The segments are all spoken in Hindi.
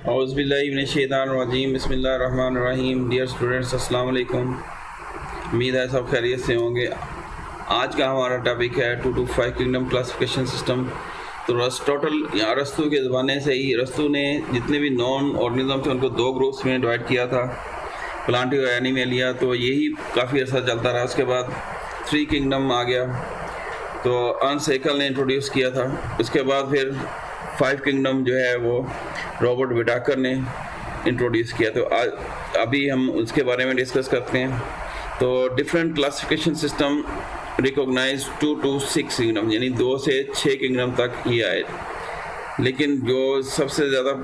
औज़ुबिल्लाहिमिनश्शैतानिर्रजीम बिस्मिल्लाहिर्रहमानिर्रहीम। डियर स्टूडेंट्स, अस्सलाम वालेकुम। उम्मीद है सब खैरियत से होंगे। आज का हमारा टॉपिक है 2 to 5 किंगडम क्लासिफिकेशन सिस्टम। तो टोटल यहाँ रस्तू के ज़माने से ही रस्तू ने जितने भी नॉन ऑर्गेनिज्म थे उनको दो ग्रुप्स में डिवाइड किया था, प्लांटी और एनिमेलिया। तो यही काफ़ी अर्सा चलता रहा। उसके बाद 3 किंगडम आ गया, तो अर्नस्ट हैकेल ने इंट्रोड्यूस किया था। उसके बाद फिर 5 किंगडम जो है वो रॉबर्ट विटाकर ने इंट्रोड्यूस किया। तो अभी हम उसके बारे में डिस्कस करते हैं। तो different classification system recognize 2 to 6 kingdom, यानी 2 से 6 किंगडम तक ही आए, लेकिन जो सबसे ज़्यादा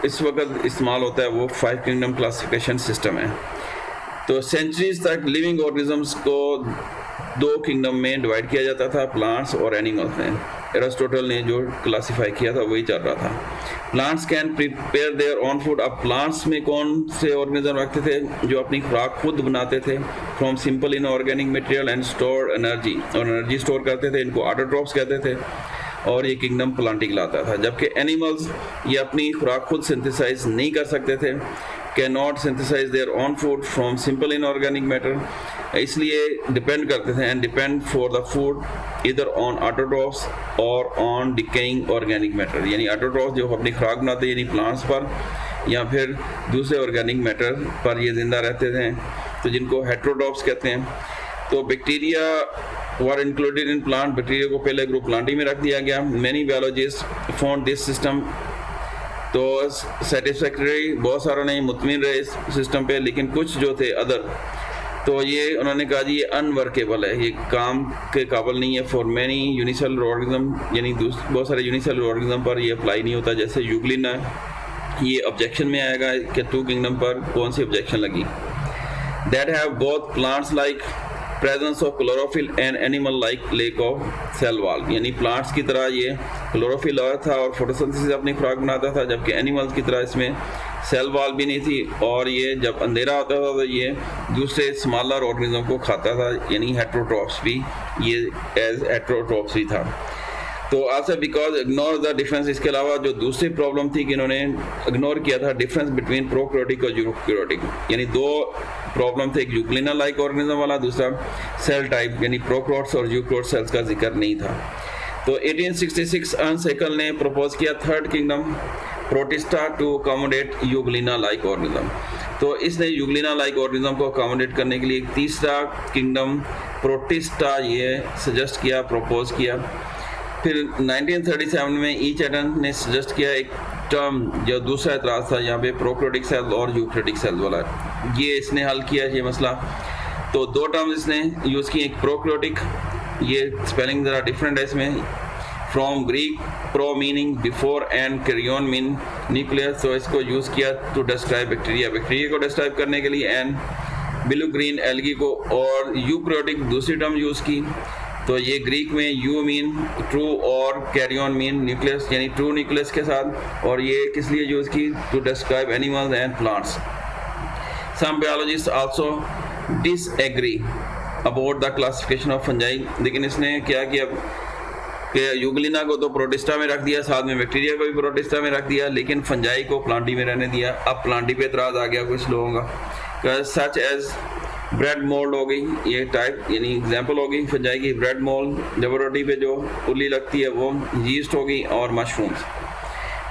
इस वक्त इस्तेमाल होता है वो 5 किंगडम क्लासिफिकेशन सिस्टम है। तो सेंचुरीज तक लिविंग ऑर्गेनिजम्स को 2 किंगडम में डिवाइड किया जाता था, प्लांट्स और एनिमल्स में। एरिस्टोटल ने जो क्लासिफाई किया था वही चल रहा था। Plants can prepare their own food. अब प्लांट्स में कौन से ऑर्गेनिज्म रखते थे जो अपनी खुराक खुद बनाते थे, from simple inorganic material and store energy, और एनर्जी स्टोर करते थे। इनको ऑटोट्रॉफ्स कहते थे, और ये किंगडम प्लांटी कहलाता था। जबकि एनिमल्स ये अपनी खुराक खुद सिंथेसाइज नहीं कर सकते थे, can not synthesize their own food from simple inorganic matter, इसलिए डिपेंड करते थे and depend for the food either on autotrophs और ऑन डिकेइंग ऑर्गेनिक मैटर। यानी ऑटोट्रॉफ्स जो अपनी खुराक बनाते यानी प्लांट्स पर, या फिर दूसरे ऑर्गेनिक मैटर पर ये जिंदा रहते थे, तो जिनको हेट्रोट्रॉफ्स कहते हैं। तो bacteria were included in plant. Bacteria को पहले ग्रुप प्लांटी में रख दिया गया। Many biologist found this system तो सेटिस्फैक्टरी, बहुत सारों ने मुतमिन रहे इस सिस्टम पे, लेकिन कुछ जो थे अदर, तो ये उन्होंने कहा जी ये अनवर्केबल है, ये काम के काबिल नहीं है फॉर मैनी यूनिसेलुलर ऑर्गेनिज्म, यानी बहुत सारे यूनिसेलुलर ऑर्गेनिज्म पर ये अप्लाई नहीं होता। जैसे यूग्लिना, ये ऑब्जेक्शन में आएगा कि 2 किंगडम पर कौन सी ऑब्जेक्शन लगी। That have both plants like presence of chlorophyll and animal like lack of cell wall, यानी प्लांट्स की तरह ये क्लोरोफिल था और फोटोसिंथेसिस अपनी खुराक बनाता था, जबकि एनिमल्स की तरह इसमें सेल वॉल भी नहीं थी, और ये जब अंधेरा होता था तो ये दूसरे स्मॉलर ऑर्गेनिज्म को खाता था, यानी हेट्रोट्रॉफ्स भी, ये एज हेट्रोट्रॉफ्स भी था। तो also because ignore the difference, इसके अलावा जो दूसरी प्रॉब्लम थी कि इन्होंने इग्नोर किया था डिफरेंस बिटवीन प्रोकैरियोटिक और यूकैरियोटिक, यानी 2 प्रॉब्लम थे, एक यूग्लिना लाइक ऑर्गेनिज्म वाला, दूसरा सेल टाइप यानी प्रोकैरियोट्स और यूकैरियोट सेल्स का जिक्र नहीं था। तो 1866 अर्नस्ट हैकेल ने प्रपोज किया 3rd kingdom Protista to accommodate Euglena like organism. तो इसने यूग्लिना लाइक ऑर्गेनिज्म को अकोमोडेट करने के लिए एक तीसरा किंगडम प्रोटिस्टा ये सजेस्ट किया, प्रपोज किया। फिर 1937 में ईचेटन ने सजेस्ट किया एक टर्म, जो दूसरा एतराज़ था यहाँ पे, प्रोकैरियोटिक सेल और यूकैरियोटिक सेल वाला, ये इसने हल किया ये मसला। तो 2 टर्म्स इसने यूज़ किए, एक प्रोकैरियोटिक, ये स्पेलिंग ज़रा डिफरेंट है इसमें, from Greek pro meaning before and karyon mean nucleus, तो इसको यूज़ किया टू डिस्क्राइब बैक्टीरिया, बैक्टीरिया को डिस्क्राइब करने के लिए, एंड ब्लू ग्रीन एल्गी को। और यूकैरियोटिक दूसरी टर्म यूज़ की, तो ये ग्रीक में यू मीन ट्रू और कैरियन मीन न्यूक्लियस, यानी ट्रू न्यूक्लियस के साथ, और ये किस लिए यूज़ की, to describe animals and plants. Some biologist also disagree about the classification of fungi, लेकिन इसने क्या किया कि यूग्लिना को तो प्रोटिस्टा में रख दिया, साथ में बैक्टीरिया को भी प्रोटिस्टा में रख दिया, लेकिन फंजाई को प्लांटी में रहने दिया। अब प्लांटी पे एतराज़ आ गया कुछ लोगों का, सच एज ब्रेड मोल्ड हो गई, ये टाइप यानी एग्जांपल हो गई फंजाई की, ब्रेड मोल्ड, लेबोरेटरी पे जो उल्ली लगती है वो, यीस्ट हो गई, और mushrooms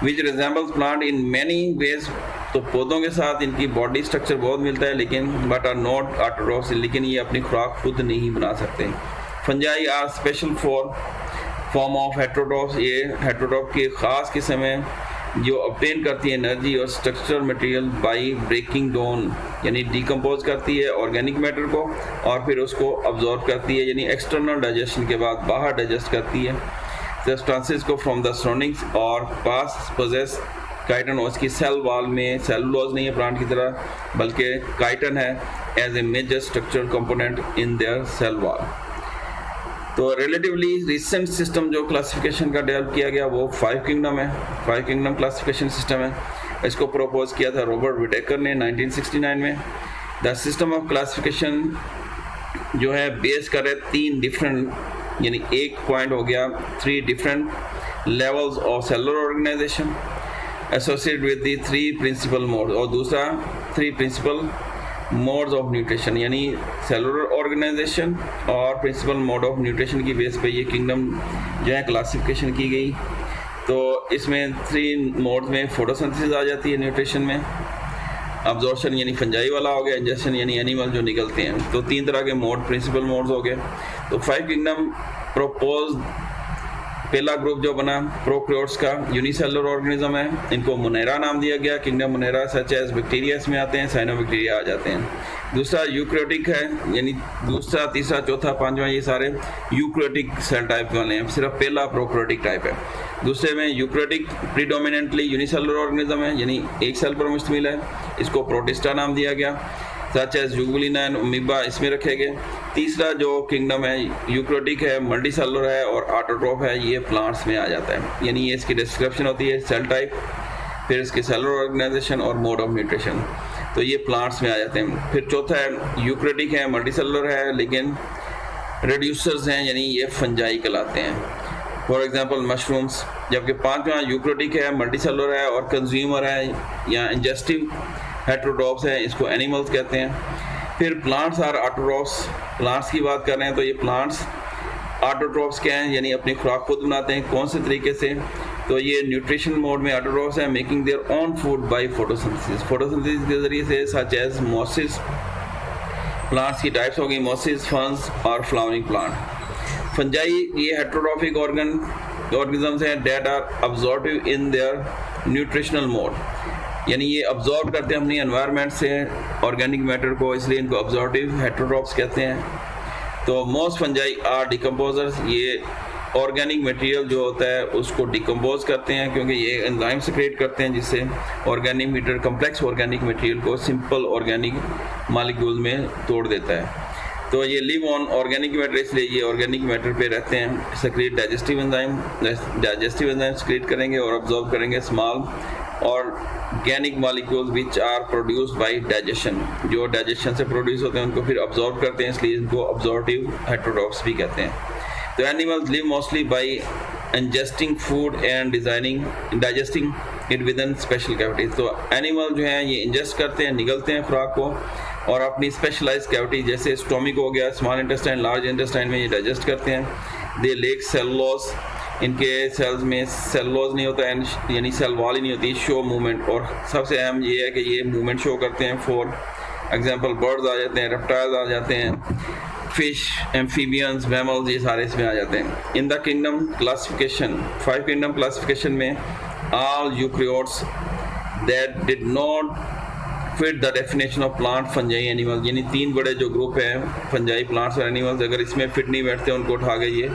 which resembles plant in many ways. तो पौधों के साथ इनकी बॉडी स्ट्रक्चर बहुत मिलता है, लेकिन बट आर नॉट ऑटोट्रॉफ्स, लेकिन ये अपनी खुराक खुद नहीं बना सकते। Fungi are special for form of heterotrophs, ये हेट्रोट्रॉफ की ख़ास किस्म है जो ऑब्टेन करती है एनर्जी और structural material by breaking down, यानी डिकम्पोज करती है ऑर्गेनिक मैटर को और फिर उसको अब्जॉर्ब करती है, यानी एक्सटर्नल डाइजेशन के बाद बाहर डाइजेस्ट करती है सब्सटेंसेस को फ्रॉम द सराउंडिंग्स, और पास पोजेस काइटन, और इसकी सेल वॉल में सेलुलोज नहीं है प्लांट की तरह, बल्कि काइटन है as a major structural component in their cell wall. तो रिलेटिवली रिसेंट सिस्टम जो क्लासिफिकेशन का डेवलप किया गया वो 5 किंगडम है, 5 किंगडम क्लासिफिकेशन सिस्टम है। इसको प्रपोज किया था रॉबर्ट विटेकर ने 1969 में। द सिस्टम ऑफ क्लासिफिकेशन जो है बेस करे 3 डिफरेंट, यानी एक पॉइंट हो गया 3 different levels of cellular organization, associate with the 3 principal mode, और दूसरा 3 प्रिंसिपल मोड्स ऑफ न्यूट्रिशन, यानी सेलुलर ऑर्गेनाइजेशन और प्रिंसिपल मोड ऑफ न्यूट्रिशन की बेस पे ये किंगडम जो है क्लासिफिकेशन की गई। तो इसमें 3 मोड्स में फोटोसिंथेसिस आ जाती है न्यूट्रिशन में, अब्जॉर्प्शन यानी फंजाई वाला हो गया, इंजेक्शन यानी एनिमल जो निकलते हैं। तो 3 तरह के मोड प्रिंसिपल मोड्स हो गए। तो 5 किंगडम प्रोपोज, पहला ग्रुप जो बना प्रोक्रियोट्स का यूनिसेलुलर ऑर्गेनिज्म है, इनको मोनेरा नाम दिया गया, kingdom Monera, such as bacteria इसमें आते हैं, साइनोबैक्टीरिया आ जाते हैं। दूसरा यूकैरियोटिक है, यानी दूसरा, तीसरा, चौथा, पांचवा ये सारे यूकैरियोटिक सेल टाइप वाले हैं, सिर्फ पहला प्रोक्रियोटिक टाइप है। दूसरे में यूकैरियोटिक प्रीडोमिनेंटली यूनिसेलुलर ऑर्गेनिज्म है, यानी एक सेल पर मुश्तमिल है, इसको प्रोटिस्टा नाम दिया गया, सच एज जुगुलिना एंड अमीबा इसमें रखे गए। तीसरा जो किंगडम है यूकैरियोटिक है, मल्टीसेलुलर है और ऑटोट्रोफ है, ये प्लांट्स में आ जाता है, यानी ये इसकी डिस्क्रिप्शन होती है, सेल टाइप, फिर इसके सेलुलर ऑर्गेनाइजेशन और मोड ऑफ न्यूट्रिशन, तो ये प्लांट्स में आ जाते हैं। फिर चौथा है यूकैरियोटिक है, मल्टीसेलुलर है, लेकिन रिड्यूसर्स हैं, यानी ये फंजाई कहलाते हैं, फॉर एग्जांपल मशरूम्स। जबकि पांचवा यूकैरियोटिक है, मल्टीसेलुलर है और कंज्यूमर है या इंजेस्टिव हेटेरोट्रोफ्स है, इसको एनिमल्स कहते हैं। फिर प्लांट्स आर ऑटोट्रोफ्स, प्लांट्स की बात कर रहे हैं तो ये प्लांट्स ऑटोट्रोफ्स क्या हैं, यानी अपनी खुराक खुद बनाते हैं। कौन से तरीके से? तो ये न्यूट्रिशन मोड में ऑटोट्रोफ्स हैं, making their own food by photosynthesis, photosynthesis के जरिए से, सच एज मोसिस, प्लांट्स की टाइप्स हो गई मोसिस, फर्न्स और फ्लावरिंग प्लांट। फंजाई ये हेटेरोट्रोफिक ऑर्गेनिजम्स हैं that are absorptive in their nutritional mode, यानी ये अब्जॉर्ब करते हैं अपनी एनवायरनमेंट से ऑर्गेनिक मैटर को, इसलिए इनको अब्जॉर्बिव हेटेरोट्रोफ्स कहते हैं। तो मोस्ट फंजाई आर डिकम्पोजर्स, ये ऑर्गेनिक मटेरियल जो होता है उसको डिकम्पोज करते हैं, क्योंकि ये एंजाइम सेक्रेट करते हैं जिससे organic matter, complex organic material को सिंपल ऑर्गेनिक मॉलिक्यूल में तोड़ देता है। तो ये लिव ऑन ऑर्गेनिक मैटर, इसलिए ये ऑर्गेनिक मैटर पे रहते हैं। सेक्रेट डाइजेस्टिव एंजाइम सेक्रेट करेंगे और ऑब्जॉर्व करेंगे small organic molecules which are produced by digestion, जो डाइजेशन से प्रोड्यूस होते हैं उनको फिर ऑब्जॉर्व करते हैं, इसलिए इनको ऑब्जॉर्बिव हेटेरोट्रोफ्स भी कहते हैं। तो animals live mostly bye ingesting food and digesting it with in special cavities. तो एनिमल जो हैं ये इंजेस्ट करते हैं, निगलते हैं खुराक को और अपनी स्पेशलाइज कैविटी जैसे स्टोमिक हो गया, स्मॉल इंटेस्टाइन, लार्ज इंटेस्टाइन में ये डाइजेस्ट करते हैं। दे लेक सेलुलोज, इनके सेल्स में सेलुलोज नहीं होता है, यानी सेल वॉल ही नहीं होती, शो मूवमेंट, और सबसे अहम ये है कि ये मूवमेंट शो करते हैं। फॉर एग्जांपल बर्ड्स आ जाते हैं, रेप्टाइल्स आ जाते हैं, फिश, एम्फीबियंस, मैमल्स, ये सारे इसमें आ जाते हैं। In the kingdom classification, 5 kingdom classification में all eukaryotes that did not fit the definition of plant, fungi, animals, यानी 3 बड़े जो ग्रुप हैं फंजाई, प्लांट्स और एनिमल्स, अगर इसमें फिट नहीं बैठते उनको उठा के ये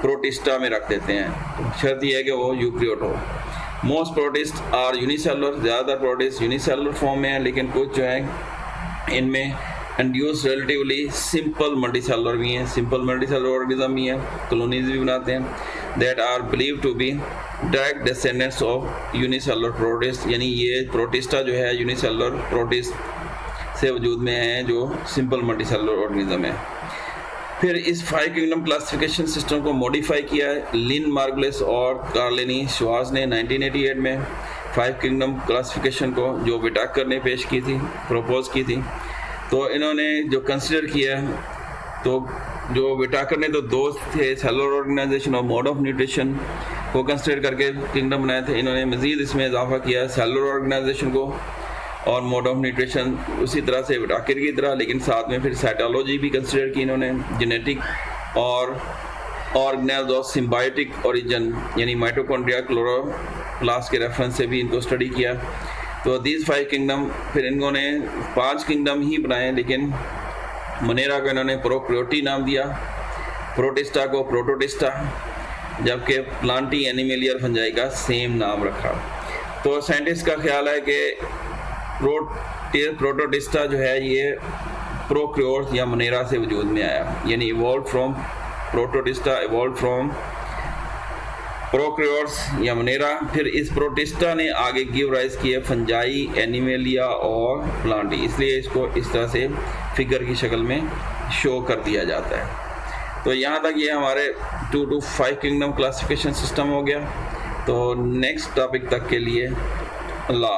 प्रोटिस्टा में रख देते हैं। शर्त यह है कि वो यूकैरियोट हो। मोस्ट प्रोटिस्ट आर यूनिसेलुलर, ज़्यादातर प्रोटिस्ट यूनिसेलुलर फॉर्म में है, लेकिन कुछ जो है इनमें इंड्यूस रिलेटिवली सिंपल मल्टीसेलुलर भी हैं, सिंपल मल्टीसेलुलर ऑर्गेनिज्म भी हैं, कॉलोनीज भी बनाते हैं, that are believe to be direct descendants of unicellular protist, यानी ये प्रोटिस्टा जो है यूनिसेलुलर प्रोटिस्ट से वजूद में है, जो सिंपल मल्टीसेलुलर ऑर्गेनिज्म है। फिर इस 5 किंगडम क्लासिफिकेशन सिस्टम को मॉडिफाई किया है लिन मार्गुलिस और कार्लेनी श्वार्ट्ज ने 1988 में 5 किंगडम क्लासिफिकेशन को, जो विटाकर ने पेश की थी, प्रपोज की थी। तो इन्होंने जो कंसिडर किया, तो जो विटाकर ने तो 2 थे, सेलुलर ऑर्गेनाइजेशन और मोड ऑफ न्यूट्रिशन को कंसिडर करके किंगडम बनाए थे। इन्होंने मज़ीद इसमें इजाफा किया सेलुलर ऑर्गेनाइजेशन को और मोड ऑफ न्यूट्रिशन उसी तरह से विटाकर की तरह, लेकिन साथ में फिर साइटोलॉजी भी कंसिडर की इन्होंने, जेनेटिक और ऑर्गेनेल्स ऑफ सिम्बायोटिक ओरिजिन, यानी माइटोकॉन्ड्रिया, क्लोरोप्लास्ट के रेफरेंस से भी इनको स्टडी किया। तो दीज 5 किंगडम, फिर इन्होंने 5 किंगडम ही बनाए, लेकिन मोनेरा को इन्होंने प्रोक्रियोटी नाम दिया, प्रोटिस्टा को प्रोटोटिस्टा, जबकि प्लांटी, एनिमलिया और फंजाई का सेम नाम रखा। तो साइंटिस्ट का ख्याल है कि प्रोटोटिस्टा जो है ये प्रोक्रियोट्स या मोनेरा से वजूद में आया, यानी evolve from Protista, evolve from prokaryotes या मोनेरा। फिर इस प्रोटिस्टा ने आगे गिव राइज किए फंजाई, एनिमलिया और प्लांटी, इसलिए इसको इस तरह से फिगर की शक्ल में शो कर दिया जाता है। तो यहाँ तक ये हमारे 2 to 5 किंगडम क्लासिफिकेशन सिस्टम हो गया। तो नेक्स्ट टॉपिक तक के लिए अल्लाह।